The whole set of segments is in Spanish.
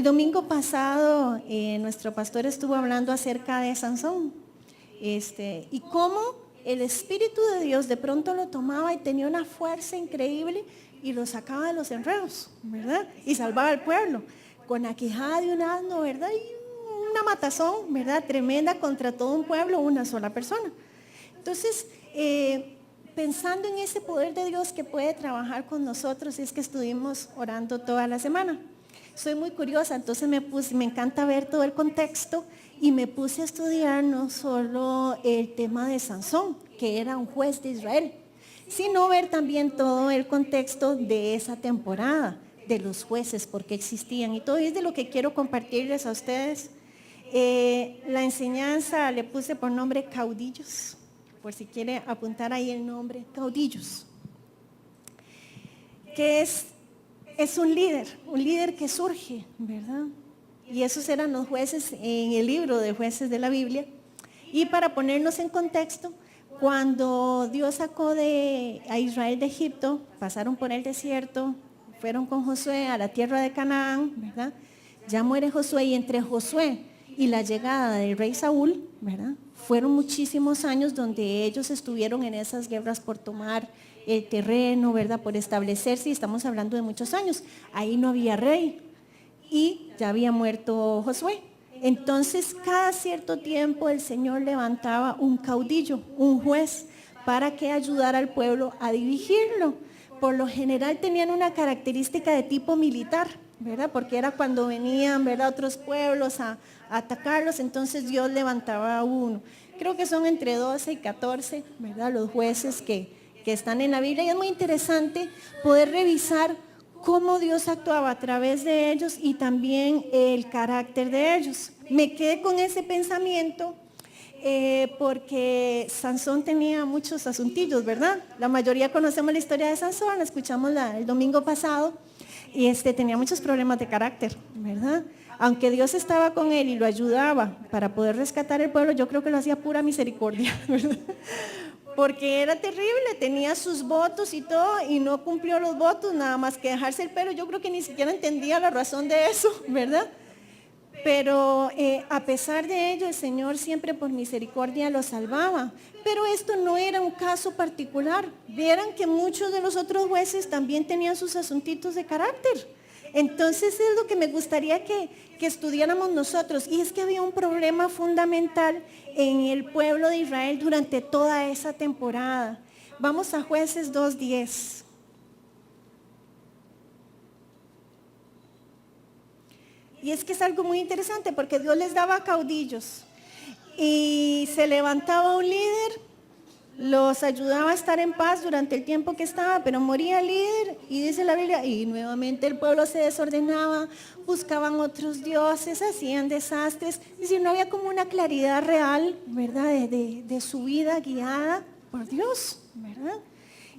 El domingo pasado nuestro pastor estuvo hablando acerca de Sansón y cómo el Espíritu de Dios de pronto lo tomaba y tenía una fuerza increíble y lo sacaba de los enredos, ¿verdad? Y salvaba al pueblo con la quijada de un asno, ¿verdad? Y una matazón, ¿verdad? Tremenda contra todo un pueblo, una sola persona. Entonces, pensando en ese poder de Dios que puede trabajar con nosotros, es que estuvimos orando toda la semana. Soy muy curiosa, entonces me encanta ver todo el contexto y me puse a estudiar no solo el tema de Sansón, que era un juez de Israel, sino ver también todo el contexto de esa temporada, de los jueces, por qué existían y todo. Y es de lo que quiero compartirles a ustedes. La enseñanza le puse por nombre caudillos, por si quiere apuntar ahí el nombre, caudillos, que es un líder que surge, ¿verdad? Y esos eran los jueces en el libro de jueces de la Biblia. Y para ponernos en contexto, cuando Dios sacó a Israel de Egipto, pasaron por el desierto, fueron con Josué a la tierra de Canaán, ¿verdad? Ya muere Josué y entre Josué y la llegada del rey Saúl, ¿verdad? Fueron muchísimos años donde ellos estuvieron en esas guerras por tomar el terreno, ¿verdad? Por establecerse, y estamos hablando de muchos años. Ahí no había rey y ya había muerto Josué. Entonces, cada cierto tiempo el Señor levantaba un caudillo, un juez, para que ayudara al pueblo a dirigirlo. Por lo general tenían una característica de tipo militar, ¿verdad? Porque era cuando venían, ¿verdad?, otros pueblos a atacarlos, entonces Dios levantaba a uno. Creo que son entre 12 y 14, ¿verdad?, los jueces que están en la Biblia. Y es muy interesante poder revisar cómo Dios actuaba a través de ellos y también el carácter de ellos. Me quedé con ese pensamiento porque Sansón tenía muchos asuntillos, ¿verdad? La mayoría conocemos la historia de Sansón, la escuchamos el domingo pasado, y tenía muchos problemas de carácter, ¿verdad? Aunque Dios estaba con él y lo ayudaba para poder rescatar el pueblo, yo creo que lo hacía pura misericordia, ¿verdad? Porque era terrible, tenía sus votos y todo y no cumplió los votos, nada más que dejarse el pelo. Yo creo que ni siquiera entendía la razón de eso, ¿verdad? Pero a pesar de ello, el Señor siempre por misericordia lo salvaba. Pero esto no era un caso particular. Vieran que muchos de los otros jueces también tenían sus asuntitos de carácter. Entonces es lo que me gustaría que estudiáramos nosotros. Y es que había un problema fundamental en el pueblo de Israel durante toda esa temporada. Vamos a Jueces 2:10. Y es que es algo muy interesante porque Dios les daba caudillos y se levantaba un líder, los ayudaba a estar en paz durante el tiempo que estaba, pero moría el líder y dice la Biblia, y nuevamente el pueblo se desordenaba, buscaban otros dioses, hacían desastres, es decir, no había como una claridad real, ¿verdad?, de su vida guiada por Dios, ¿verdad?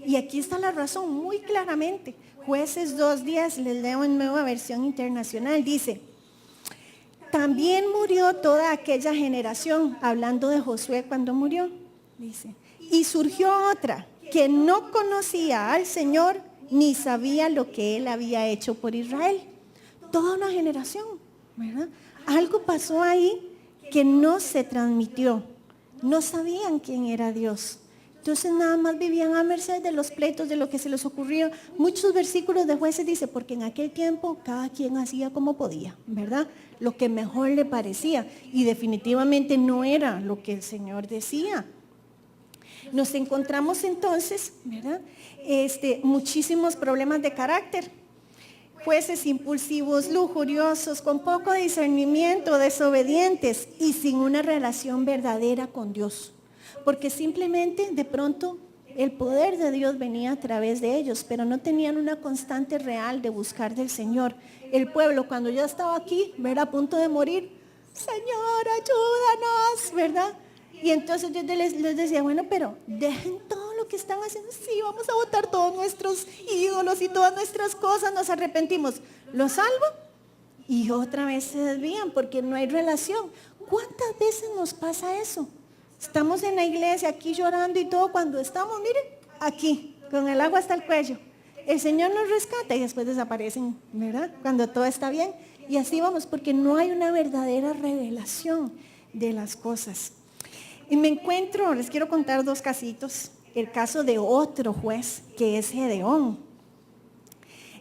Y aquí está la razón muy claramente. Jueces 2:10, les leo en Nueva Versión Internacional, dice: también murió toda aquella generación, hablando de Josué cuando murió, dice, y surgió otra que no conocía al Señor ni sabía lo que Él había hecho por Israel. Toda una generación, ¿verdad? Algo pasó ahí que no se transmitió. No sabían quién era Dios. Entonces nada más vivían a merced de los pleitos, de lo que se les ocurría. Muchos versículos de Jueces dice, porque en aquel tiempo cada quien hacía como podía, ¿verdad? Lo que mejor le parecía. Y definitivamente no era lo que el Señor decía. Nos encontramos entonces, ¿verdad?, muchísimos problemas de carácter. Jueces impulsivos, lujuriosos, con poco discernimiento, desobedientes y sin una relación verdadera con Dios. Porque simplemente de pronto el poder de Dios venía a través de ellos, pero no tenían una constante real de buscar del Señor. El pueblo cuando ya estaba aquí, ¿verdad?, a punto de morir, Señor, ayúdanos, ¿verdad? Y entonces yo les decía, bueno, pero dejen todo lo que están haciendo. Sí, vamos a botar todos nuestros ídolos y todas nuestras cosas, nos arrepentimos. ¿Los salvo? Y otra vez se desvían porque no hay relación. ¿Cuántas veces nos pasa eso? Estamos en la iglesia aquí llorando y todo, cuando estamos, miren, aquí, con el agua hasta el cuello. El Señor nos rescata y después desaparecen, ¿verdad? Cuando todo está bien. Y así vamos, porque no hay una verdadera revelación de las cosas. Y me encuentro, les quiero contar 2 casitos. El caso de otro juez, que es Gedeón.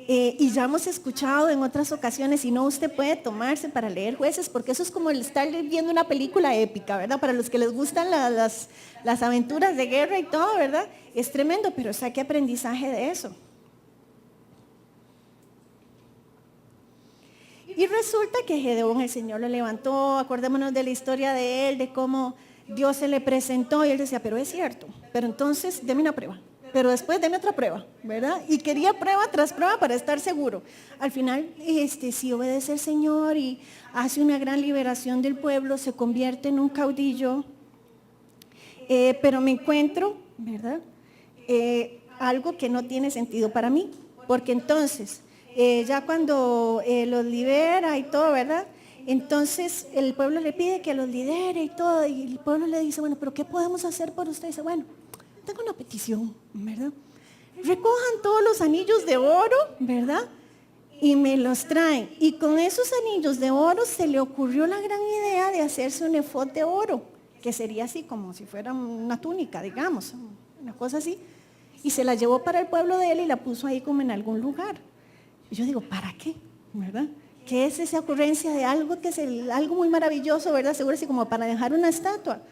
Y ya hemos escuchado en otras ocasiones, si no, usted puede tomarse para leer Jueces, porque eso es como el estar viendo una película épica, ¿verdad? Para los que les gustan las aventuras de guerra y todo, ¿verdad? Es tremendo, pero saque aprendizaje de eso. Y resulta que Gedeón, el Señor lo levantó, acordémonos de la historia de él, de cómo Dios se le presentó y él decía, pero es cierto, pero entonces deme una prueba. Pero después deme otra prueba, ¿verdad? Y quería prueba tras prueba para estar seguro. Al final, sí obedece al Señor y hace una gran liberación del pueblo, se convierte en un caudillo. Pero me encuentro, ¿verdad? Algo que no tiene sentido para mí. Porque entonces, ya cuando los libera y todo, ¿verdad? Entonces el pueblo le pide que los lidere y todo. Y el pueblo le dice, bueno, pero ¿qué podemos hacer por usted? Y dice, bueno, tengo una petición, ¿verdad? Recojan todos los anillos de oro, ¿verdad? Y me los traen. Y con esos anillos de oro se le ocurrió la gran idea de hacerse un efod de oro, que sería así como si fuera una túnica, digamos, una cosa así. Y se la llevó para el pueblo de él y la puso ahí como en algún lugar. Y yo digo, ¿para qué? ¿Verdad? ¿Qué es esa ocurrencia de algo que es algo muy maravilloso, ¿verdad? Seguro así como para dejar una estatua.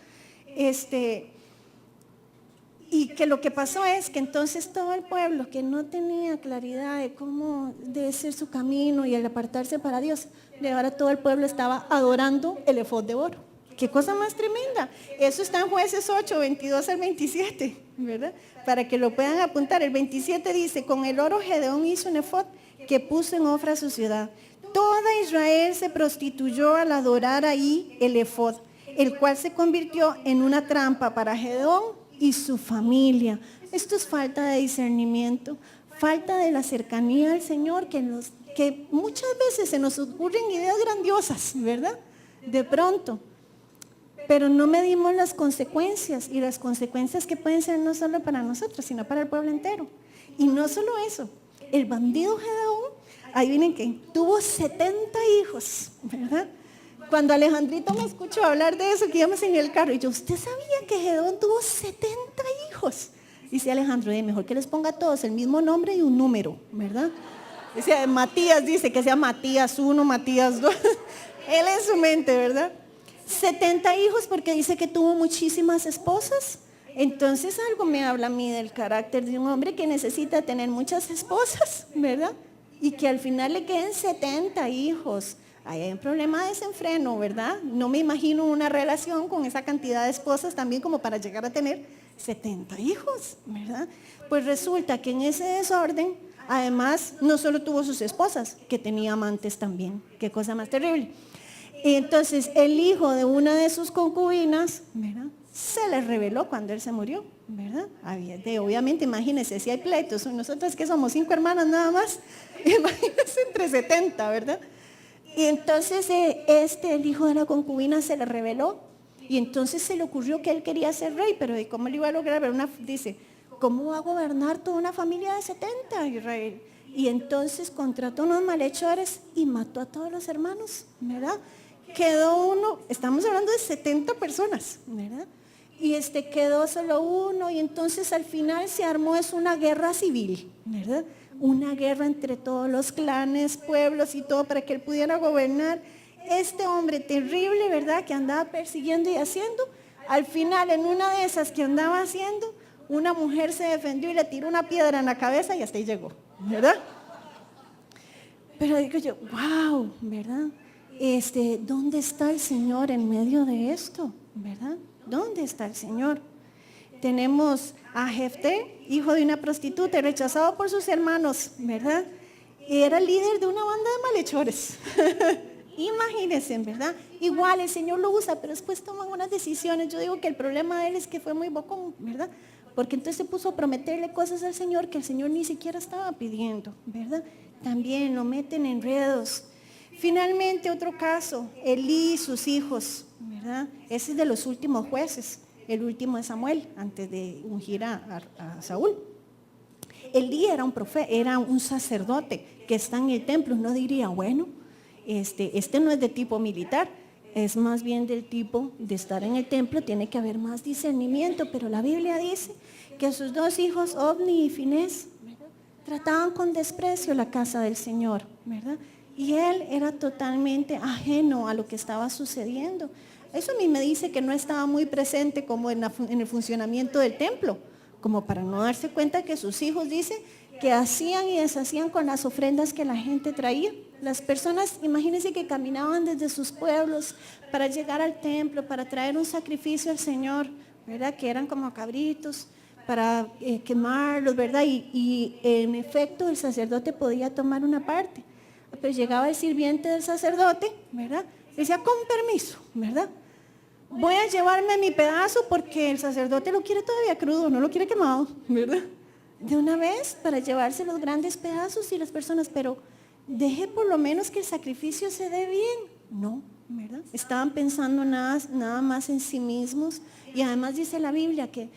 Y que lo que pasó es que entonces todo el pueblo que no tenía claridad de cómo debe ser su camino y el apartarse para Dios, de ahora todo el pueblo estaba adorando el efod de oro. Qué cosa más tremenda. Eso está en Jueces 8, 22 al 27, ¿verdad? Para que lo puedan apuntar. El 27 dice, con el oro Gedeón hizo un efod que puso en Ofra su ciudad. Toda Israel se prostituyó al adorar ahí el efod, el cual se convirtió en una trampa para Gedeón y su familia. Esto es falta de discernimiento, falta de la cercanía al Señor, que muchas veces se nos ocurren ideas grandiosas, ¿verdad? De pronto. Pero no medimos las consecuencias, y las consecuencias que pueden ser no solo para nosotros, sino para el pueblo entero. Y no solo eso, el bandido Gedeón, ahí vienen que tuvo 70 hijos, ¿verdad? Cuando Alejandrito me escuchó hablar de eso, que íbamos en el carro, y yo, ¿usted sabía que Gedeón tuvo 70 hijos? Dice Alejandro, mejor que les ponga a todos el mismo nombre y un número, ¿verdad? Dice, Matías dice que sea Matías 1, Matías 2. Él en su mente, ¿verdad? 70 hijos porque dice que tuvo muchísimas esposas. Entonces algo me habla a mí del carácter de un hombre que necesita tener muchas esposas, ¿verdad? Y que al final le queden 70 hijos. Ahí hay un problema de desenfreno, ¿verdad? No me imagino una relación con esa cantidad de esposas también como para llegar a tener 70 hijos, ¿verdad? Pues resulta que en ese desorden, además, no solo tuvo sus esposas, que tenía amantes también. Qué cosa más terrible. Y entonces, el hijo de una de sus concubinas, ¿verdad? Se le reveló cuando él se murió, ¿verdad? Obviamente, imagínense, si hay pleitos, nosotros que somos 5 hermanas nada más, imagínense entre 70, ¿verdad? Y entonces el hijo de la concubina se le reveló y entonces se le ocurrió que él quería ser rey, pero ¿y cómo lo iba a lograr? Dice, ¿cómo va a gobernar toda una familia de 70, Israel? Y entonces contrató unos malhechores y mató a todos los hermanos, ¿verdad? Quedó uno, estamos hablando de 70 personas, ¿verdad? Y quedó solo uno y entonces al final se armó una guerra civil, ¿verdad? Una guerra entre todos los clanes, pueblos y todo para que él pudiera gobernar. Este hombre terrible, ¿verdad? Que andaba persiguiendo y haciendo. Al final, en una de esas que andaba haciendo, una mujer se defendió y le tiró una piedra en la cabeza y hasta ahí llegó, ¿verdad? Pero digo yo, wow, ¿verdad? ¿Dónde está el Señor en medio de esto? ¿Verdad? ¿Dónde está el Señor? Tenemos a Jefté, hijo de una prostituta, rechazado por sus hermanos, ¿verdad? Y era líder de una banda de malhechores. Imagínense, ¿verdad? Igual el Señor lo usa, pero después toman unas decisiones. Yo digo que el problema de él es que fue muy bocón, ¿verdad? Porque entonces se puso a prometerle cosas al Señor que el Señor ni siquiera estaba pidiendo, ¿verdad? También lo meten en enredos. Finalmente, otro caso, Elí y sus hijos, ¿verdad? Ese es de los últimos jueces. El último de Samuel, antes de ungir a Saúl. Elí era un profeta, era un sacerdote que está en el templo. Uno diría, bueno, Este no es de tipo militar, es más bien del tipo de estar en el templo, tiene que haber más discernimiento, pero la Biblia dice que sus dos hijos, Ofni y Finés, trataban con desprecio la casa del Señor, ¿verdad? Y él era totalmente ajeno a lo que estaba sucediendo. Eso a mí me dice que no estaba muy presente como en el funcionamiento del templo, como para no darse cuenta que sus hijos, dice, que hacían y deshacían con las ofrendas que la gente traía. Las personas, imagínense que caminaban desde sus pueblos para llegar al templo, para traer un sacrificio al Señor, ¿verdad? Que eran como cabritos, para quemarlos, ¿verdad? Y en efecto el sacerdote podía tomar una parte. Pero llegaba el sirviente del sacerdote, ¿verdad? Decía, con permiso, ¿verdad? Voy a llevarme mi pedazo porque el sacerdote lo quiere todavía crudo, no lo quiere quemado, ¿verdad? De una vez para llevarse los grandes pedazos y las personas, pero deje por lo menos que el sacrificio se dé bien. No, ¿verdad? Estaban pensando nada más en sí mismos. Y además dice la Biblia que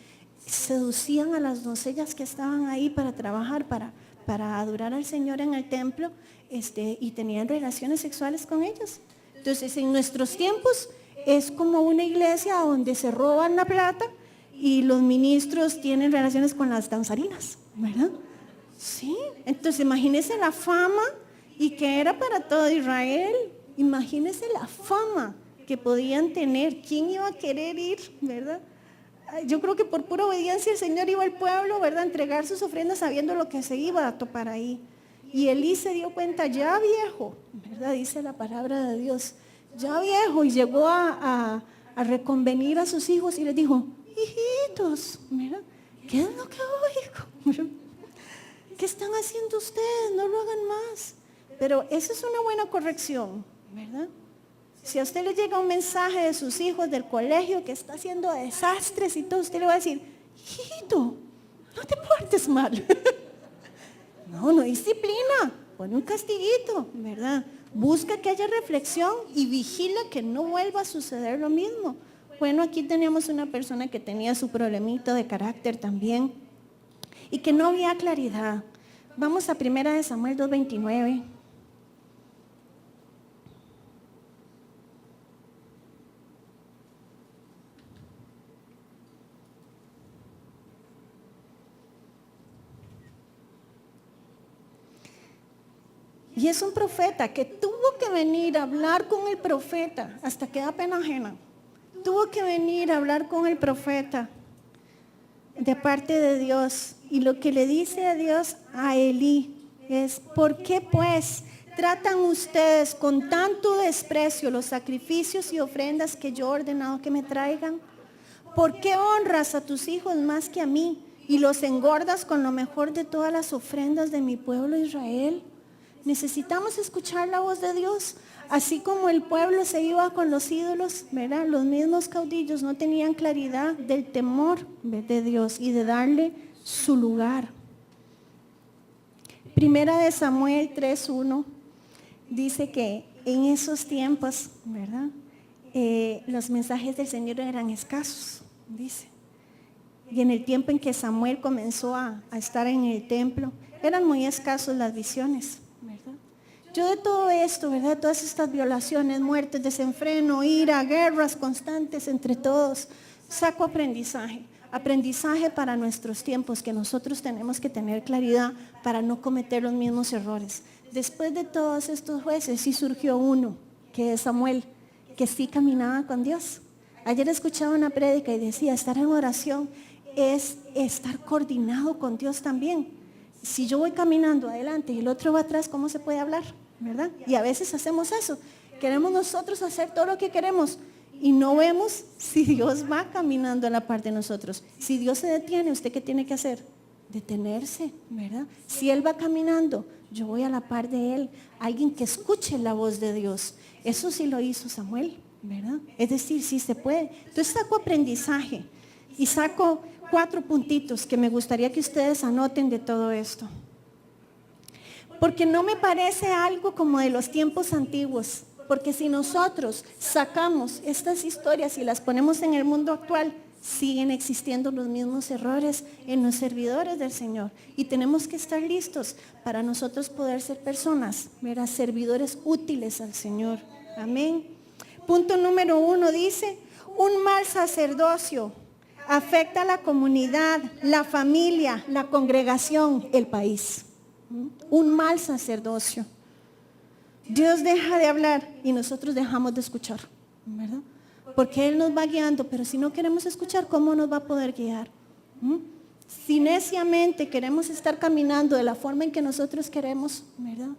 seducían a las doncellas que estaban ahí para trabajar, para adorar al Señor en el templo, y tenían relaciones sexuales con ellos. Entonces, en nuestros tiempos es como una iglesia donde se roban la plata y los ministros tienen relaciones con las danzarinas, ¿verdad? Sí, entonces imagínense la fama y que era para todo Israel. Imagínense la fama que podían tener. ¿Quién iba a querer ir, verdad? Yo creo que por pura obediencia el Señor iba al pueblo, ¿verdad?, a entregar sus ofrendas sabiendo lo que se iba a topar ahí. Y Elí se dio cuenta, ya viejo, ¿verdad?, dice la palabra de Dios, ya viejo, y llegó a reconvenir a sus hijos y les dijo, hijitos, mira, ¿qué es lo que oigo? ¿Qué están haciendo ustedes? No lo hagan más. Pero esa es una buena corrección, ¿verdad? Si a usted le llega un mensaje de sus hijos del colegio que está haciendo desastres y todo, usted le va a decir, hijito, no te portes mal. No disciplina, pon un castiguito, ¿verdad? Busca que haya reflexión y vigila que no vuelva a suceder lo mismo. Bueno, aquí teníamos una persona que tenía su problemita de carácter también y que no había claridad. Vamos a 1 Samuel 2:29. Y es un profeta que tuvo que venir a hablar con el profeta, hasta que da pena ajena. Tuvo que venir a hablar con el profeta de parte de Dios. Y lo que le dice a Dios a Elí es, ¿por qué pues tratan ustedes con tanto desprecio los sacrificios y ofrendas que yo he ordenado que me traigan? ¿Por qué honras a tus hijos más que a mí y los engordas con lo mejor de todas las ofrendas de mi pueblo Israel? Necesitamos escuchar la voz de Dios. Así como el pueblo se iba con los ídolos, ¿verdad? Los mismos caudillos no tenían claridad del temor de Dios y de darle su lugar. 1 Samuel 3:1 dice que en esos tiempos, ¿verdad?, los mensajes del Señor eran escasos, dice. Y en el tiempo en que Samuel comenzó a estar en el templo, eran muy escasos las visiones. Yo de todo esto, ¿verdad?, todas estas violaciones, muertes, desenfreno, ira, guerras constantes entre todos, saco aprendizaje. Aprendizaje para nuestros tiempos, que nosotros tenemos que tener claridad para no cometer los mismos errores. Después de todos estos jueces, sí surgió uno, que es Samuel, que sí caminaba con Dios. Ayer escuchaba una prédica y decía, estar en oración es estar coordinado con Dios también. Si yo voy caminando adelante y el otro va atrás, ¿cómo se puede hablar? ¿Verdad? Y a veces hacemos eso. Queremos nosotros hacer todo lo que queremos y no vemos si Dios va caminando a la par de nosotros. Si Dios se detiene, ¿usted qué tiene que hacer? Detenerse, ¿verdad? Si Él va caminando, yo voy a la par de Él. Alguien que escuche la voz de Dios. Eso sí lo hizo Samuel, ¿verdad? Es decir, sí se puede. Entonces saco aprendizaje y saco 4 puntitos que me gustaría que ustedes anoten de todo esto. Porque no me parece algo como de los tiempos antiguos. Porque si nosotros sacamos estas historias y las ponemos en el mundo actual, siguen existiendo los mismos errores en los servidores del Señor. Y tenemos que estar listos para nosotros poder ser personas, ¿verdad? Servidores útiles al Señor. Amén. Punto número 1 dice, un mal sacerdocio afecta a la comunidad, la familia, la congregación, el país. Un mal sacerdocio. Dios deja de hablar y nosotros dejamos de escuchar, ¿verdad? Porque Él nos va guiando, pero si no queremos escuchar, ¿cómo nos va a poder guiar? Si neciamente queremos estar caminando de la forma en que nosotros queremos, ¿verdad?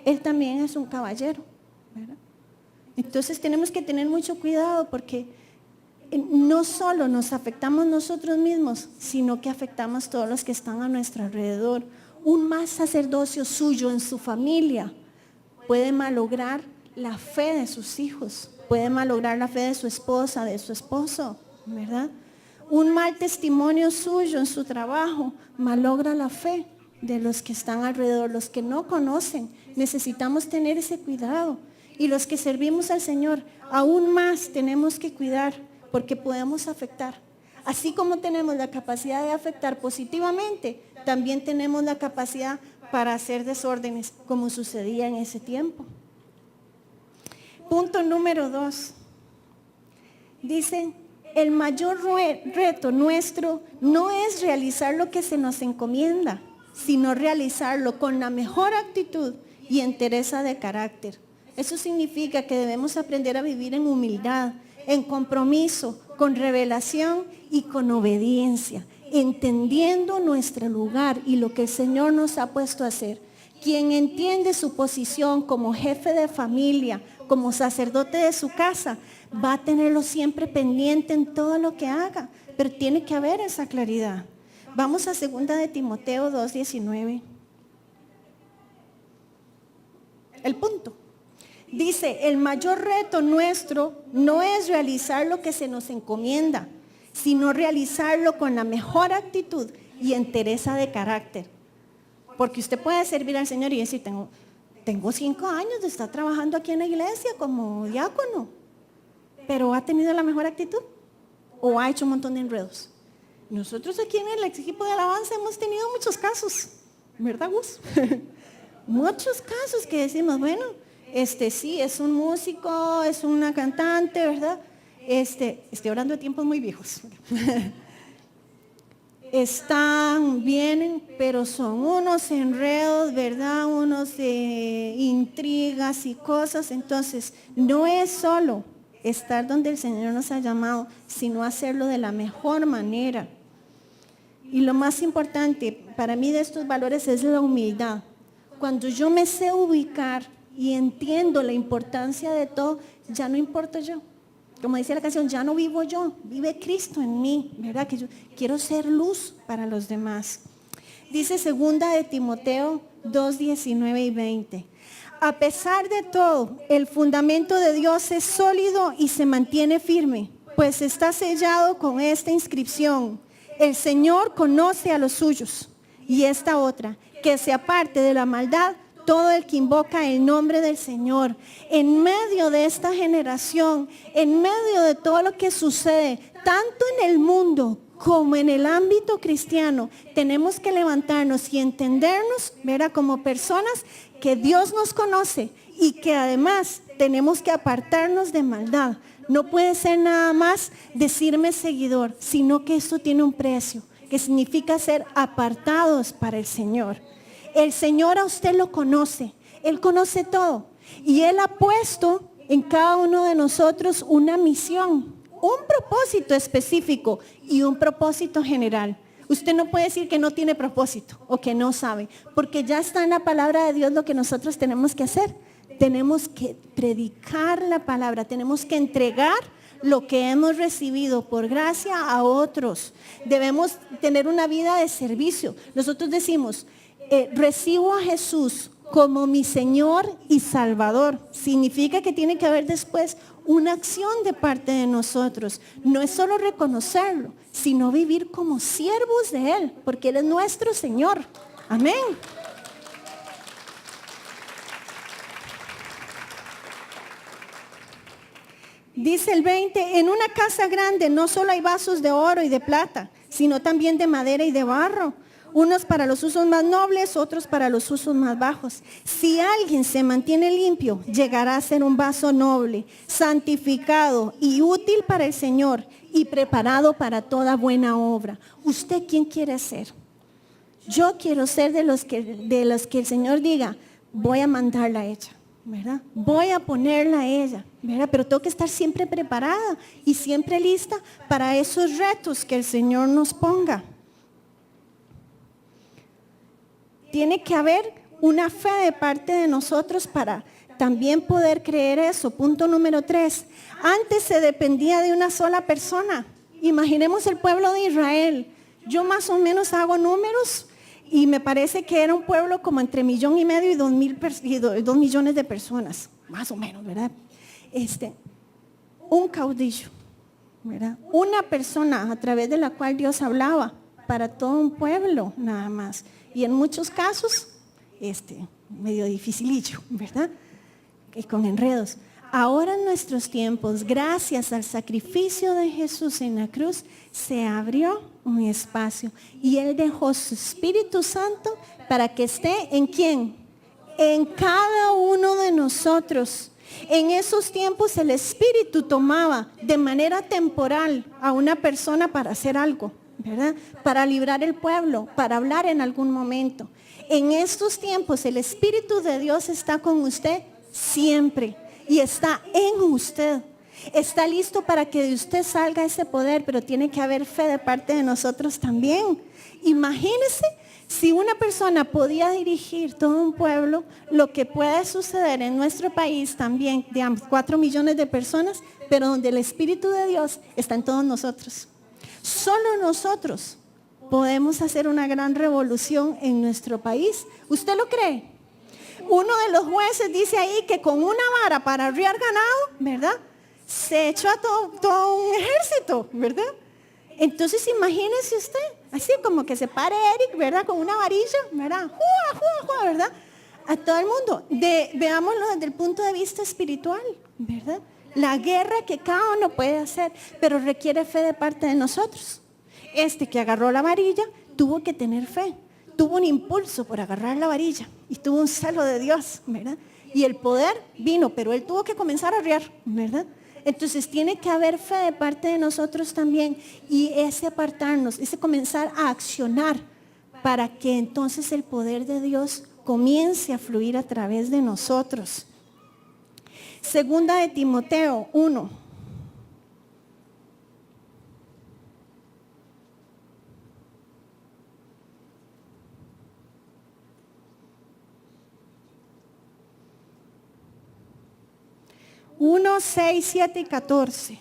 Él también es un caballero, ¿verdad? Entonces tenemos que tener mucho cuidado porque no solo nos afectamos nosotros mismos, sino que afectamos a todos los que están a nuestro alrededor. Un mal sacerdocio suyo en su familia puede malograr la fe de sus hijos, puede malograr la fe de su esposa, de su esposo, ¿verdad? Un mal testimonio suyo en su trabajo malogra la fe de los que están alrededor, los que no conocen. Necesitamos tener ese cuidado. Y los que servimos al Señor, aún más tenemos que cuidar, porque podemos afectar. Así como tenemos la capacidad de afectar positivamente, también tenemos la capacidad para hacer desórdenes, como sucedía en ese tiempo. Punto número 2. Dice, el mayor reto nuestro no es realizar lo que se nos encomienda, sino realizarlo con la mejor actitud y entereza de carácter. Eso significa que debemos aprender a vivir en humildad, en compromiso, con revelación y con obediencia, entendiendo nuestro lugar y lo que el Señor nos ha puesto a hacer. Quien entiende su posición como jefe de familia, como sacerdote de su casa, va a tenerlo siempre pendiente en todo lo que haga, pero tiene que haber esa claridad. Vamos a 2 de Timoteo 2:19. El punto. Dice, el mayor reto nuestro no es realizar lo que se nos encomienda, sino realizarlo con la mejor actitud y entereza de carácter. Porque usted puede servir al Señor y decir, tengo 5 años de estar trabajando aquí en la iglesia como diácono, pero ¿ha tenido la mejor actitud? ¿O ha hecho un montón de enredos? Nosotros aquí en el equipo de alabanza hemos tenido muchos casos, ¿verdad, Gus? Muchos casos que decimos, bueno, sí, es un músico, es una cantante, ¿verdad? Estoy hablando de tiempos muy viejos. Están, vienen, pero son unos enredos, ¿verdad? Unos intrigas y cosas. Entonces, no es solo estar donde el Señor nos ha llamado, sino hacerlo de la mejor manera. Y lo más importante para mí de estos valores es la humildad. Cuando yo me sé ubicar y entiendo la importancia de todo, ya no importa yo. Como dice la canción, ya no vivo yo, vive Cristo en mí, ¿verdad? Que yo quiero ser luz para los demás. Dice 2 de Timoteo 2:19 y 20. A pesar de todo, el fundamento de Dios es sólido y se mantiene firme, pues está sellado con esta inscripción: el Señor conoce a los suyos. Y esta otra, que se aparte de la maldad todo el que invoca el nombre del Señor. En medio de esta generación, en medio de todo lo que sucede, tanto en el mundo como en el ámbito cristiano, tenemos que levantarnos y entendernos, ¿verdad? Como personas que Dios nos conoce y que además tenemos que apartarnos de maldad. No puede ser nada más decirme seguidor, sino que esto tiene un precio, que significa ser apartados para el Señor. El Señor a usted lo conoce, Él conoce todo y Él ha puesto en cada uno de nosotros una misión, un propósito específico y un propósito general. Usted no puede decir que no tiene propósito o que no sabe, porque ya está en la palabra de Dios lo que nosotros tenemos que hacer. Tenemos que predicar la palabra, tenemos que entregar lo que hemos recibido por gracia a otros. Debemos tener una vida de servicio. Nosotros decimos, recibo a Jesús como mi Señor y Salvador. Significa que tiene que haber después una acción de parte de nosotros. No es solo reconocerlo, sino vivir como siervos de Él, porque Él es nuestro Señor. Amén. Dice el 20, en una casa grande no solo hay vasos de oro y de plata, sino también de madera y de barro, unos para los usos más nobles, otros para los usos más bajos. Si alguien se mantiene limpio, llegará a ser un vaso noble, santificado y útil para el Señor y preparado para toda buena obra. ¿Usted quién quiere ser? Yo quiero ser de los que el Señor diga, voy a mandarla a ella, ¿verdad? Voy a ponerla a ella, ¿verdad? Pero tengo que estar siempre preparada y siempre lista para esos retos que el Señor nos ponga. Tiene que haber una fe de parte de nosotros para también poder creer eso. Punto número 3. Antes se dependía de una sola persona. Imaginemos el pueblo de Israel. Yo más o menos hago números y me parece que era un pueblo como entre 1,5 millones y 2 millones de personas. Más o menos, ¿verdad? Un caudillo, ¿verdad? Una persona a través de la cual Dios hablaba para todo un pueblo nada más. Y en muchos casos, medio dificilillo, ¿verdad? Y con enredos. Ahora en nuestros tiempos, gracias al sacrificio de Jesús en la cruz, se abrió un espacio. Y Él dejó su Espíritu Santo para que esté ¿en quién? En cada uno de nosotros. En esos tiempos el Espíritu tomaba de manera temporal a una persona para hacer algo, ¿verdad? Para librar el pueblo, para hablar en algún momento. En estos tiempos el Espíritu de Dios está con usted siempre y está en usted. Está listo para que de usted salga ese poder, pero tiene que haber fe de parte de nosotros también. Imagínese si una persona podía dirigir todo un pueblo, lo que puede suceder en nuestro país también, de 4 millones de personas, pero donde el Espíritu de Dios está en todos nosotros. Solo nosotros podemos hacer una gran revolución en nuestro país. ¿Usted lo cree? Uno de los jueces dice ahí que con una vara para arriar ganado, ¿verdad? Se echó a todo un ejército, ¿verdad? Entonces imagínese usted, así como que se pare Eric, ¿verdad? Con una varilla, ¿verdad? ¿Verdad? A todo el mundo. Veámoslo desde el punto de vista espiritual, ¿verdad? La guerra que cada uno puede hacer, pero requiere fe de parte de nosotros. Que agarró la varilla tuvo que tener fe, tuvo un impulso por agarrar la varilla y tuvo un celo de Dios, ¿verdad? Y el poder vino, pero él tuvo que comenzar a arriar, ¿verdad? Entonces tiene que haber fe de parte de nosotros también y ese apartarnos, ese comenzar a accionar para que entonces el poder de Dios comience a fluir a través de nosotros. Segunda de Timoteo 1. Uno, 6, 7 y 14.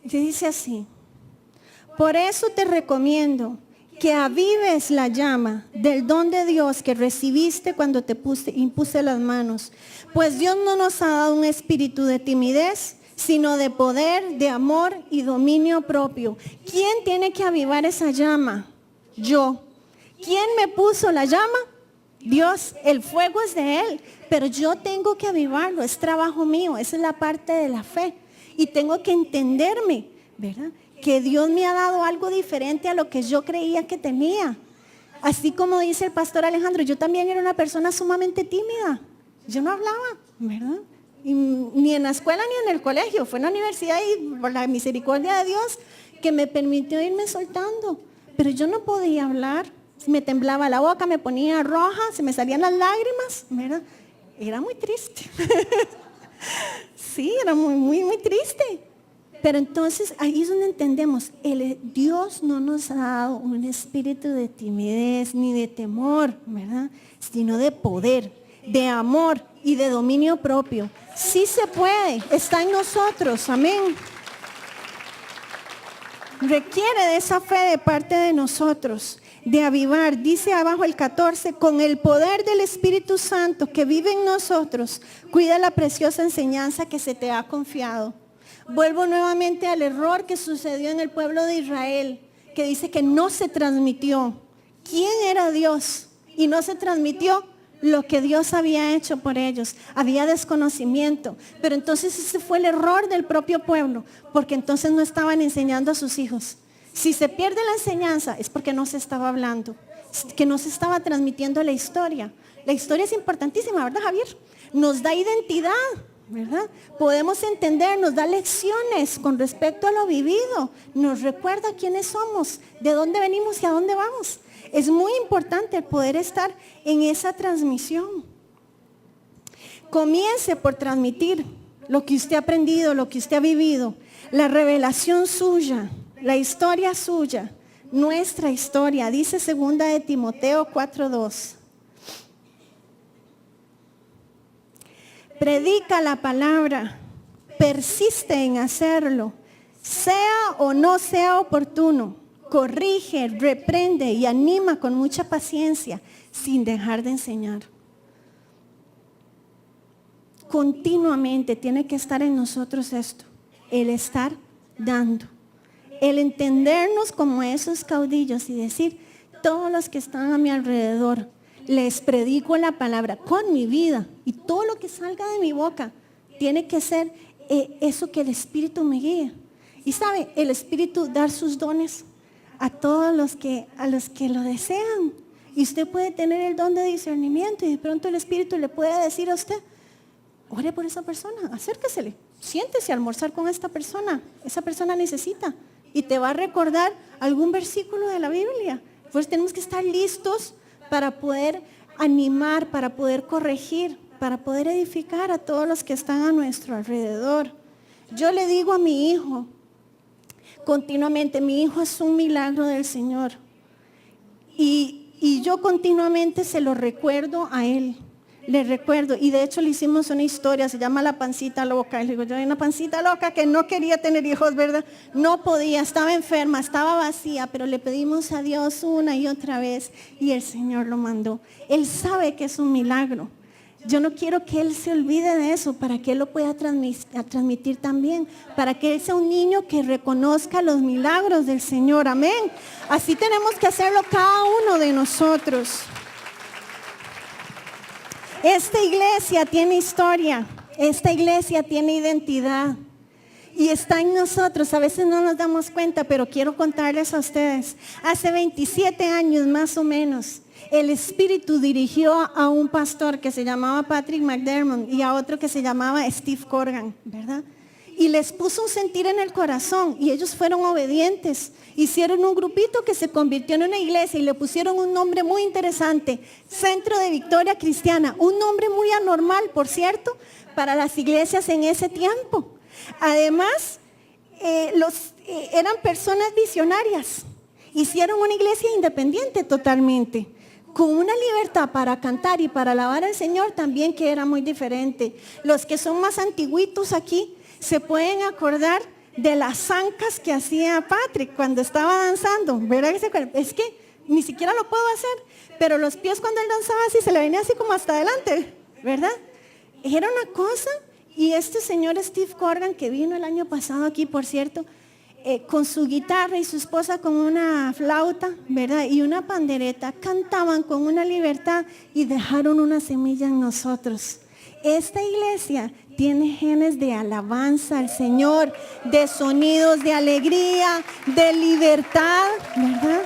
Dice así: por eso te recomiendo que avives la llama del don de Dios que recibiste cuando te impuse las manos. Pues Dios no nos ha dado un espíritu de timidez, sino de poder, de amor y dominio propio. ¿Quién tiene que avivar esa llama? Yo. ¿Quién me puso la llama? Dios. El fuego es de Él, pero yo tengo que avivarlo, es trabajo mío, esa es la parte de la fe. Y tengo que entenderme, ¿verdad? Que Dios me ha dado algo diferente a lo que yo creía que tenía. Así como dice el pastor Alejandro, yo también era una persona sumamente tímida. Yo no hablaba, ¿verdad? Y ni en la escuela ni en el colegio. Fue en la universidad y por la misericordia de Dios que me permitió irme soltando. Pero yo no podía hablar. Me temblaba la boca, me ponía roja, se me salían las lágrimas, ¿verdad? Era muy triste. Sí, era muy triste. Pero entonces ahí es donde entendemos, Dios no nos ha dado un espíritu de timidez ni de temor, ¿verdad? Sino de poder, de amor y de dominio propio. Sí se puede, está en nosotros, amén. Requiere de esa fe de parte de nosotros, de avivar, dice abajo el 14, con el poder del Espíritu Santo que vive en nosotros, cuida la preciosa enseñanza que se te ha confiado. Vuelvo nuevamente al error que sucedió en el pueblo de Israel, que dice que no se transmitió quién era Dios y no se transmitió lo que Dios había hecho por ellos. Había desconocimiento. Pero entonces ese fue el error del propio pueblo, porque entonces no estaban enseñando a sus hijos. Si se pierde la enseñanza es porque no se estaba hablando, que no se estaba transmitiendo la historia. La historia es importantísima, ¿verdad, Javier? Nos da identidad, ¿verdad? Podemos entender, nos da lecciones con respecto a lo vivido. Nos recuerda quiénes somos, de dónde venimos y a dónde vamos. Es muy importante poder estar en esa transmisión. Comience por transmitir lo que usted ha aprendido, lo que usted ha vivido, la revelación suya, la historia suya, nuestra historia. Dice 2 de Timoteo 4:2. Predica la palabra, persiste en hacerlo, sea o no sea oportuno. Corrige, reprende y anima con mucha paciencia, sin dejar de enseñar. Continuamente tiene que estar en nosotros esto, el estar dando, el entendernos como esos caudillos y decir, todos los que están a mi alrededor, les predico la palabra con mi vida y todo lo que salga de mi boca tiene que ser eso que el Espíritu me guía. Y sabe, el Espíritu dar sus dones a todos a los que lo desean. Y usted puede tener el don de discernimiento y de pronto el Espíritu le puede decir a usted, ore por esa persona, acérquesele, siéntese a almorzar con esta persona. Esa persona necesita y te va a recordar algún versículo de la Biblia. Pues tenemos que estar listos para poder animar, para poder corregir, para poder edificar a todos los que están a nuestro alrededor. Yo le digo a mi hijo continuamente, mi hijo es un milagro del Señor. Y yo continuamente se lo recuerdo a él. Le recuerdo, y de hecho le hicimos una historia, se llama La Pancita Loca. Y le digo, yo era una pancita loca que no quería tener hijos, ¿verdad? No podía, estaba enferma, estaba vacía, pero le pedimos a Dios una y otra vez y el Señor lo mandó. Él sabe que es un milagro. Yo no quiero que él se olvide de eso, para que él lo pueda transmitir también, para que él sea un niño que reconozca los milagros del Señor. Amén. Así tenemos que hacerlo cada uno de nosotros. Esta iglesia tiene historia, esta iglesia tiene identidad y está en nosotros. A veces no nos damos cuenta, pero quiero contarles a ustedes. Hace 27 años más o menos, el Espíritu dirigió a un pastor que se llamaba Patrick McDermott y a otro que se llamaba Steve Corgan, ¿verdad? Y les puso un sentir en el corazón y ellos fueron obedientes. Hicieron un grupito que se convirtió en una iglesia y le pusieron un nombre muy interesante, Centro de Victoria Cristiana. Un nombre muy anormal, por cierto, para las iglesias en ese tiempo. Además, eran personas visionarias. Hicieron una iglesia independiente totalmente, con una libertad para cantar y para alabar al Señor también, que era muy diferente. Los que son más antiguitos aquí se pueden acordar de las zancas que hacía Patrick cuando estaba danzando, ¿verdad? Es que ni siquiera lo puedo hacer, pero los pies cuando él danzaba así, se le venía así como hasta adelante, ¿verdad? Era una cosa. Y este señor Steve Corgan, que vino el año pasado aquí, por cierto, con su guitarra y su esposa con una flauta, ¿verdad? Y una pandereta, cantaban con una libertad y dejaron una semilla en nosotros. Esta iglesia tiene genes de alabanza al Señor, de sonidos de alegría, de libertad, ¿verdad?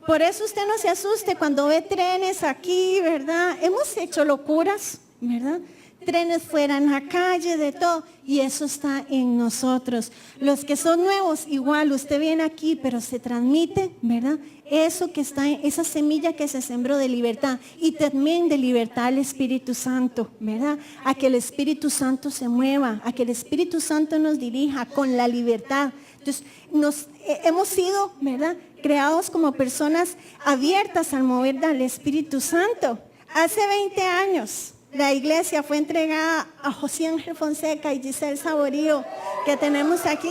Por eso usted no se asuste cuando ve trenes aquí, ¿verdad? Hemos hecho locuras, ¿verdad? Trenes fuera en la calle, de todo, y eso está en nosotros. Los que son nuevos, igual, usted viene aquí, pero se transmite, ¿verdad? Eso que está, esa semilla que se sembró de libertad, y también de libertad al Espíritu Santo, ¿verdad? A que el Espíritu Santo se mueva, a que el Espíritu Santo nos dirija con la libertad. Entonces, hemos sido, ¿verdad?, creados como personas abiertas al mover del Espíritu Santo. Hace 20 años, la iglesia fue entregada a José Ángel Fonseca y Giselle Saborío, que tenemos aquí.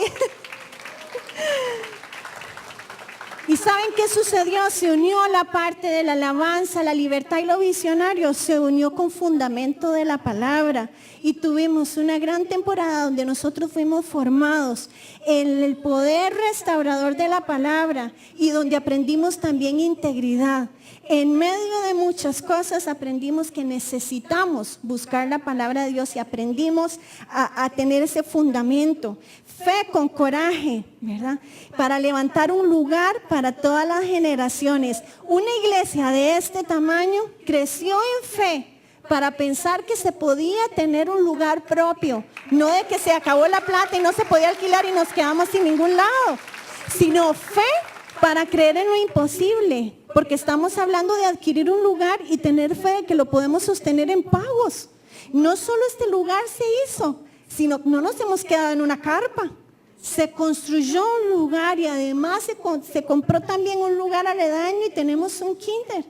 Y ¿Y saben qué sucedió? Se unió a la parte de la alabanza, la libertad y lo visionario. Se unió con fundamento de la palabra. Y tuvimos una gran temporada donde nosotros fuimos formados en el poder restaurador de la palabra y donde aprendimos también integridad. En medio de muchas cosas aprendimos que necesitamos buscar la palabra de Dios y aprendimos a tener ese fundamento. Fe con coraje, ¿verdad? Para levantar un lugar para todas las generaciones. Una iglesia de este tamaño creció en fe para pensar que se podía tener un lugar propio. No de que se acabó la plata y no se podía alquilar y nos quedamos sin ningún lado. Sino fe para creer en lo imposible. Porque estamos hablando de adquirir un lugar y tener fe de que lo podemos sostener en pagos. No solo este lugar se hizo, sino no nos hemos quedado en una carpa. Se construyó un lugar y además se compró también un lugar aledaño y tenemos un kinder.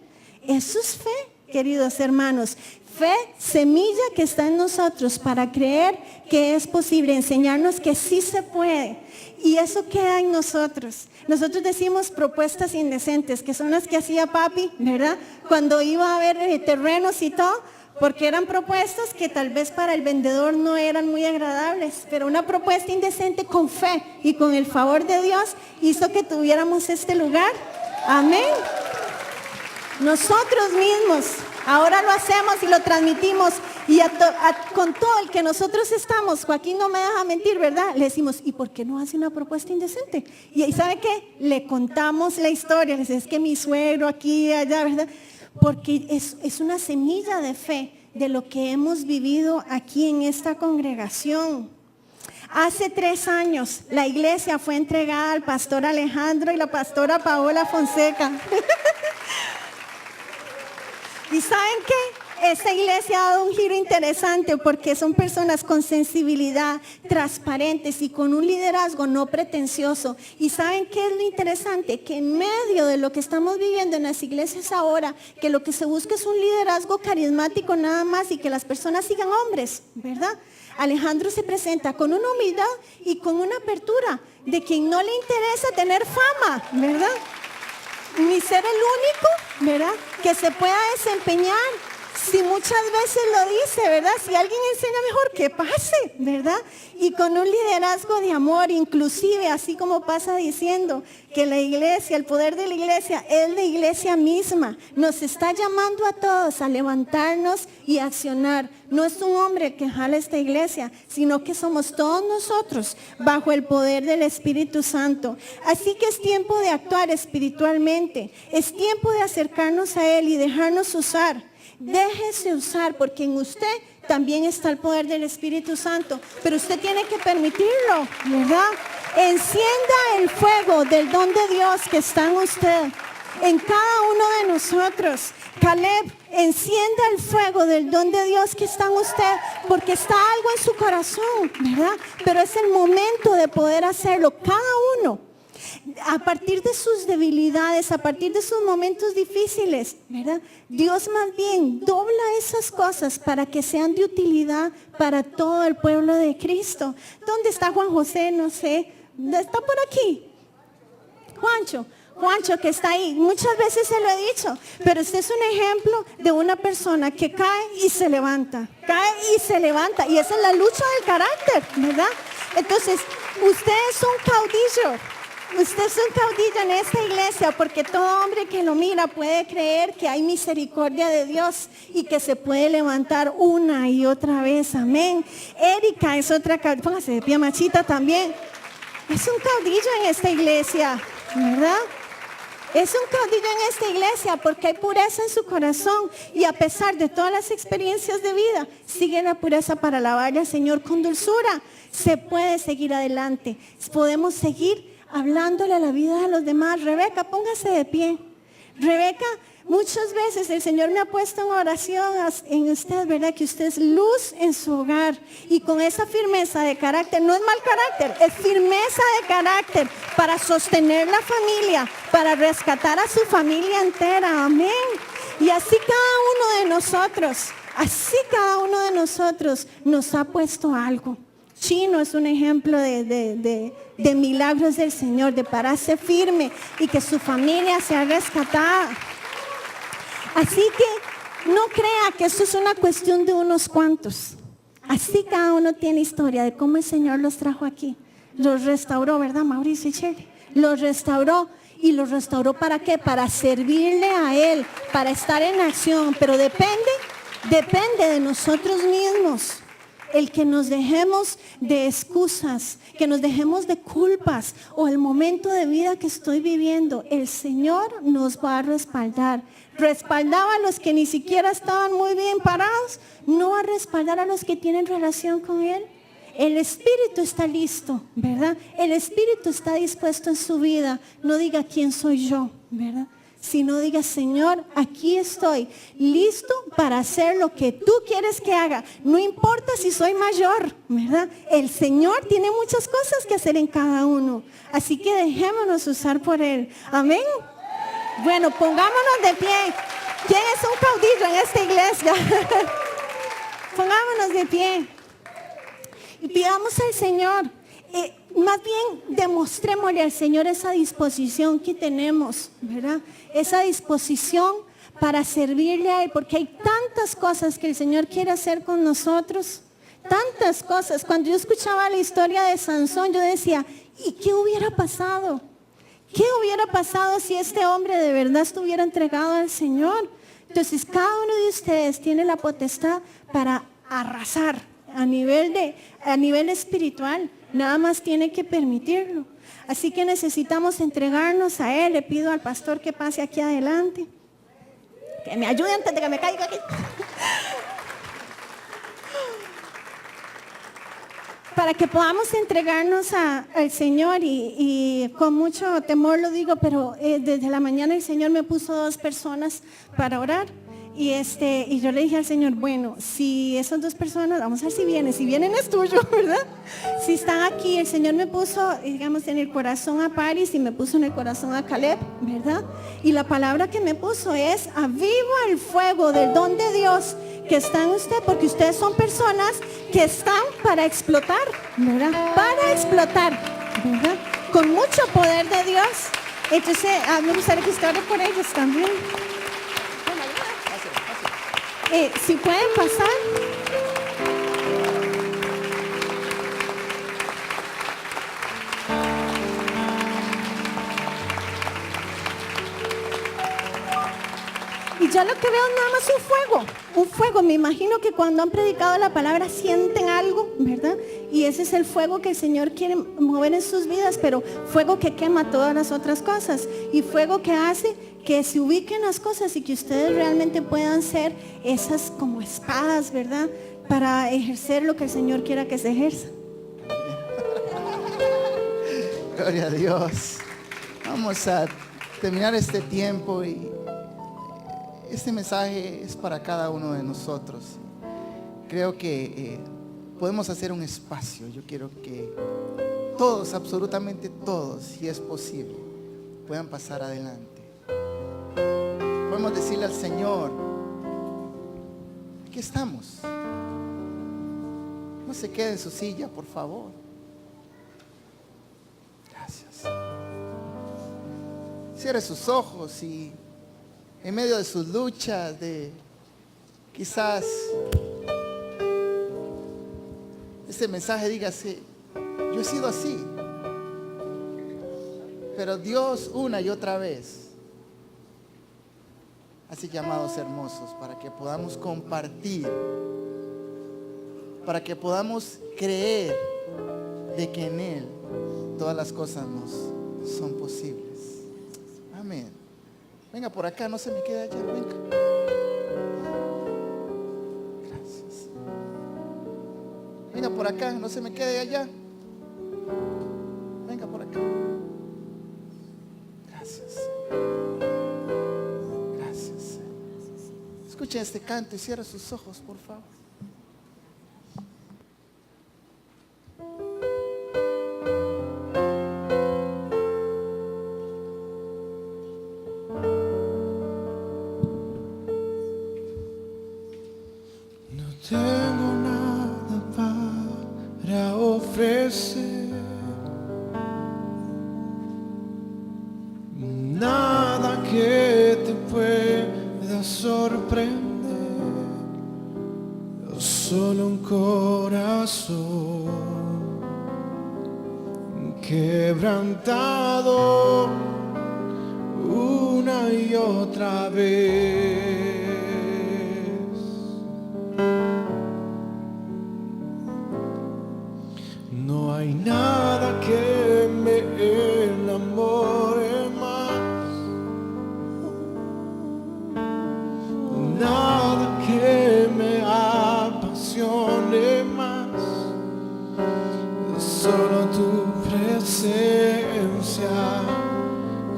Eso es fe, queridos hermanos. Fe, semilla que está en nosotros para creer que es posible, enseñarnos que sí se puede. Y eso queda en nosotros. Nosotros decimos propuestas indecentes, que son las que hacía papi, ¿verdad? Cuando iba a ver terrenos y todo, porque eran propuestas que tal vez para el vendedor no eran muy agradables, pero una propuesta indecente con fe y con el favor de Dios hizo que tuviéramos este lugar. Amén. Nosotros mismos ahora lo hacemos y lo transmitimos y con todo el que nosotros estamos, Joaquín no me deja mentir, ¿verdad? Le decimos, ¿y por qué no hace una propuesta indecente? Y ¿sabe qué? Le contamos la historia, le decimos, es que mi suegro aquí, allá, ¿verdad? Porque es una semilla de fe de lo que hemos vivido aquí en esta congregación. Hace 3 años la iglesia fue entregada al pastor Alejandro y la pastora Paola Fonseca. ¿Y saben qué? Esta iglesia ha dado un giro interesante porque son personas con sensibilidad, transparentes y con un liderazgo no pretencioso. ¿Y saben qué es lo interesante? Que en medio de lo que estamos viviendo en las iglesias ahora, que lo que se busca es un liderazgo carismático nada más y que las personas sigan hombres, ¿verdad? Alejandro se presenta con una humildad y con una apertura de quien no le interesa tener fama, ¿verdad? Ni ser el único, ¿verdad? Que se pueda desempeñar. Si muchas veces lo dice, ¿verdad? Si alguien enseña mejor, que pase, ¿verdad? Y con un liderazgo de amor, inclusive, así como pasa diciendo que la iglesia, el poder de la iglesia, es la iglesia misma. Nos está llamando a todos a levantarnos y accionar. No es un hombre que jala esta iglesia, sino que somos todos nosotros bajo el poder del Espíritu Santo. Así que es tiempo de actuar espiritualmente. Es tiempo de acercarnos a Él y dejarnos usar. Déjese usar porque en usted también está el poder del Espíritu Santo, pero usted tiene que permitirlo, ¿verdad? Encienda el fuego del don de Dios que está en usted, en cada uno de nosotros. Caleb, encienda el fuego del don de Dios que está en usted, porque está algo en su corazón, ¿verdad? Pero es el momento de poder hacerlo, cada uno. A partir de sus debilidades, a partir de sus momentos difíciles, ¿verdad? Dios más bien dobla esas cosas para que sean de utilidad para todo el pueblo de Cristo. ¿Dónde está Juan José? No sé. ¿Está por aquí? Juancho que está ahí. Muchas veces se lo he dicho, pero este es un ejemplo de una persona que cae y se levanta. Cae y se levanta. Y esa es la lucha del carácter, ¿verdad? Entonces, usted es un caudillo. Usted es un caudillo en esta iglesia porque todo hombre que lo mira puede creer que hay misericordia de Dios y que se puede levantar una y otra vez. Amén. Erika es otra caudilla. Póngase de pie, Machita, también. Es un caudillo en esta iglesia, ¿verdad? Es un caudillo en esta iglesia porque hay pureza en su corazón y a pesar de todas las experiencias de vida, sigue la pureza para alabarle al Señor con dulzura. Se puede seguir adelante. Podemos seguir hablándole a la vida de los demás. Rebeca, póngase de pie. Rebeca, muchas veces el Señor me ha puesto en oración en usted, ¿verdad? Que usted es luz en su hogar. Y con esa firmeza de carácter, no es mal carácter, es firmeza de carácter para sostener la familia, para rescatar a su familia entera. Amén. Y así cada uno de nosotros nos ha puesto algo. Chino es un ejemplo de milagros del Señor, de pararse firme y que su familia sea rescatada. Así que no crea que esto es una cuestión de unos cuantos. Así cada uno tiene historia de cómo el Señor los trajo aquí. Los restauró, ¿verdad, Mauricio y Shirley? Los restauró. ¿Y los restauró para qué? Para servirle a Él, para estar en acción. Pero depende de nosotros mismos. El que nos dejemos de excusas, que nos dejemos de culpas o el momento de vida que estoy viviendo, el Señor nos va a respaldar. Respaldaba a los que ni siquiera estaban muy bien parados, no va a respaldar a los que tienen relación con Él. El Espíritu está listo, ¿verdad? El Espíritu está dispuesto en su vida. No diga quién soy yo, ¿verdad? Sino diga, Señor, aquí estoy, listo para hacer lo que tú quieres que haga. No importa si soy mayor, ¿verdad? El Señor tiene muchas cosas que hacer en cada uno. Así que dejémonos usar por Él. Amén. Bueno, pongámonos de pie. ¿Quién es un caudillo en esta iglesia? Pongámonos de pie. Y pidamos al Señor. Más bien demostrémosle al Señor esa disposición que tenemos, ¿verdad? Esa disposición para servirle a Él, porque hay tantas cosas que el Señor quiere hacer con nosotros, tantas cosas. Cuando yo escuchaba la historia de Sansón, yo decía, ¿y qué hubiera pasado? ¿Qué hubiera pasado si este hombre de verdad estuviera entregado al Señor? Entonces, cada uno de ustedes tiene la potestad para arrasar a nivel espiritual. Nada más tiene que permitirlo. Así que necesitamos entregarnos a Él. Le pido al pastor que pase aquí adelante. Que me ayude antes de que me caiga aquí. Para que podamos entregarnos al Señor y con mucho temor lo digo, pero desde la mañana el Señor me puso 2 personas para orar. Y yo le dije al Señor, bueno, si esas 2 personas, vamos a ver si vienen es tuyo, ¿verdad? Si están aquí, el Señor me puso, digamos, en el corazón a Paris y me puso en el corazón a Caleb, ¿verdad? Y la palabra que me puso es, aviva el fuego del don de Dios que está en usted, porque ustedes son personas que están para explotar, ¿verdad? Para explotar, ¿verdad? Con mucho poder de Dios. Entonces, me gustaría que usted ore por ellos también. Si pueden pasar. Y yo lo que veo es nada más un fuego. Me imagino que cuando han predicado la palabra sienten algo, ¿verdad? Y ese es el fuego que el Señor quiere mover en sus vidas, pero fuego que quema todas las otras cosas y fuego que hace que se ubiquen las cosas y que ustedes realmente puedan ser esas como espadas, ¿verdad? Para ejercer lo que el Señor quiera que se ejerza. Gloria a Dios. Vamos a terminar este tiempo y este mensaje es para cada uno de nosotros. Creo que podemos hacer un espacio. Yo quiero que todos, absolutamente todos, si es posible, puedan pasar adelante. Podemos decirle al Señor, aquí estamos. No se quede en su silla, por favor. Gracias. Cierre sus ojos y en medio de sus luchas, de quizás este mensaje dígase, yo he sido así, pero Dios una y otra vez hace llamados hermosos para que podamos compartir, para que podamos creer de que en Él todas las cosas nos son posibles. Amén. Venga por acá, no se me quede allá, venga. Gracias. Venga por acá, no se me quede allá. Venga por acá. Gracias. Gracias. Escuchen este canto y cierre sus ojos, por favor. Tengo nada para quebrantado una y otra vez. No hay nada que me enamore más, nada que me apasione más, solo tu presencia,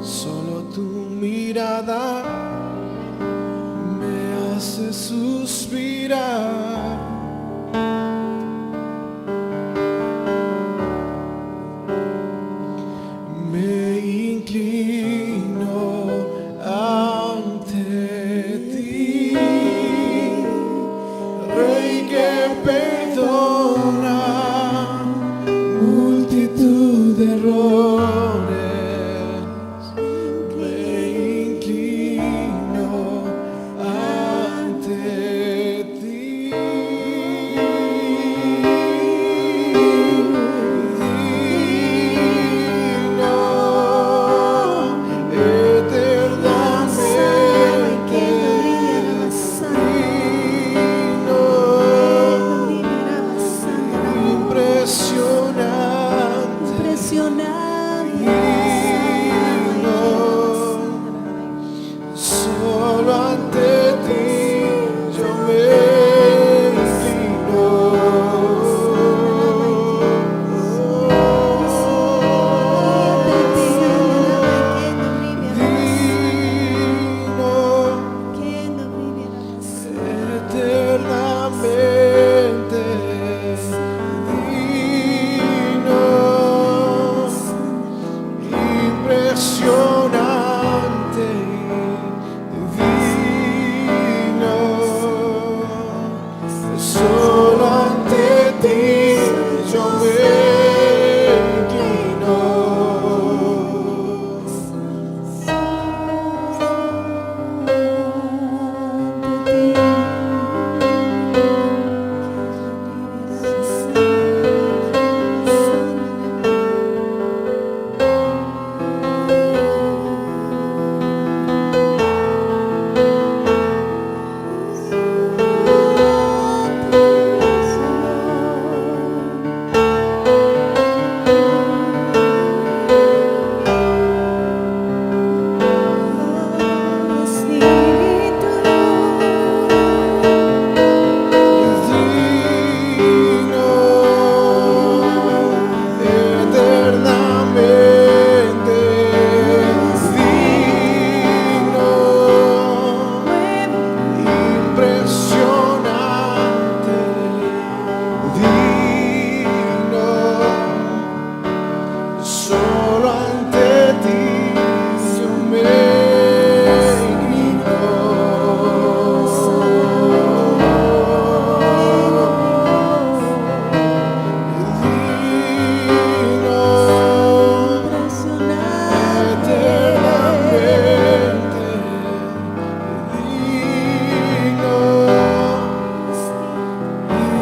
solo tu mirada me hace suspirar. Me inclino ante ti, Rey que perdona multitud de errores. Me inclino ante ti. Solo ante ti yo me inclino. Eternamente digno, impresionante, divino, solo ante ti yo me inclino. Solo ante ti yo me inclino. Digno, eternamente digno,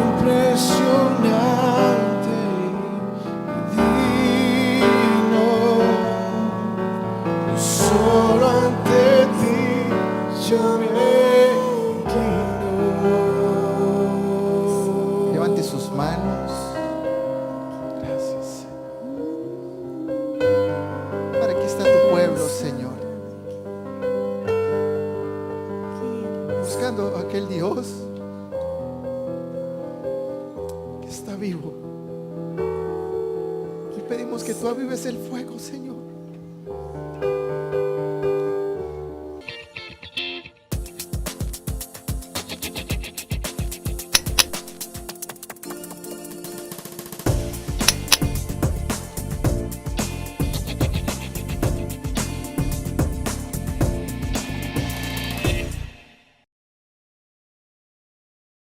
impresionante, solo ante ti yo me inclino. Levante sus manos. Gracias. Para aquí está tu pueblo, Señor. Buscando a aquel Dios que está vivo. Y pedimos que tú avives el fuego, Señor.